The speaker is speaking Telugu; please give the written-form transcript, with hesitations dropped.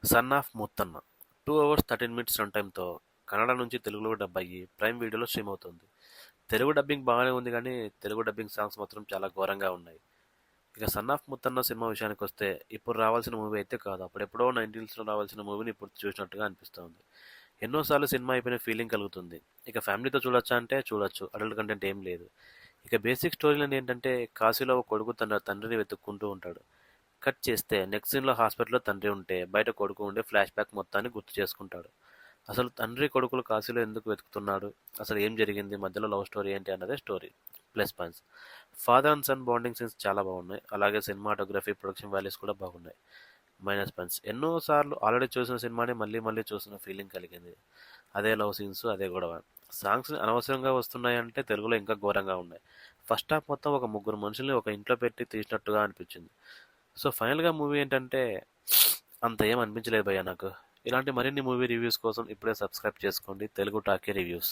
Sun of Muthanna 2 hours 13 minutes run టైమ్‌తో కన్నడ నుంచి తెలుగులో డబ్ అయ్యి ప్రైమ్ వీడియోలో స్ట్రీమ్ అవుతుంది. తెలుగు డబ్బింగ్ బాగానే ఉంది గానీ, తెలుగు డబ్బింగ్ సాంగ్స్ మాత్రం చాలా ఘోరంగా ఉన్నాయి. ఇక 'సన్ ఆఫ్ ముత్తన్న' సినిమా విషయానికొస్తే ఇప్పుడు రావాల్సిన మూవీ అయితే కాదు. అప్పుడెప్పుడో 1990స్‌లో రావాల్సిన మూవీని ఇప్పుడు చూసినట్టుగా అనిపిస్తోంది. ఎన్నో సార్లు సినిమా అయిపోయిన ఫీలింగ్ కలుగుతుంది. ఇక ఫ్యామిలీతో చూడొచ్చా అంటే చూడొచ్చు. అడల్ట్ కంటెంట్ ఏం లేదు. ఇక బేసిక్ స్టోరీ లైన్ ఏంటంటే కాశీలో ఒక కొడుకు తన తండ్రిని వెతుక్కుంటూ ఉంటాడు. కట్ చేస్తే నెక్స్ట్ సీన్‌లో హాస్పిటల్‌లో తండ్రి ఉంటే, బయట కొడుకు ఉండే ఫ్లాష్ బ్యాక్ మొత్తాన్ని గుర్తు చేసుకుంటాడు. అసలు తండ్రి కొడుకులు కాశీలో ఎందుకు వెతుకుతున్నాడు? అసలు ఏం జరిగింది? మధ్యలో లవ్ స్టోరీ ఏంటి అన్నదే story. Plus points. Father and son bonding scenes చాలా బాగున్నాయి. అలాగే సినిమాటోగ్రఫీ, ప్రొడక్షన్ వాల్యూస్ కూడా బాగున్నాయి. Minus points. ఎన్నో సార్లు ఆల్రెడీ చూసిన సినిమాని మళ్ళీ మళ్ళీ చూసిన ఫీలింగ్ కలిగింది. అదే లవ్ సీన్స్, అదే గొడవ. సాంగ్స్ అనవసరంగా వస్తున్నాయంటే తెలుగులో ఇంకా ఘోరంగా ఉన్నాయి. ఫస్ట్ హాఫ్ మొత్తం ఒక ముగ్గురు మనుషుల్ని ఒక ఇంట్లో పెట్టి తీసినట్టుగా అనిపించింది. సో ఫైనల్‌గా మూవీ ఏంటంటే అంత ఏం అనిపించలేదు భయ్యా నాకు. ఇలాంటి మరిన్ని మూవీ రివ్యూస్ కోసం ఇప్పుడే సబ్స్క్రైబ్ చేసుకోండి తెలుగు టాకీ రివ్యూస్.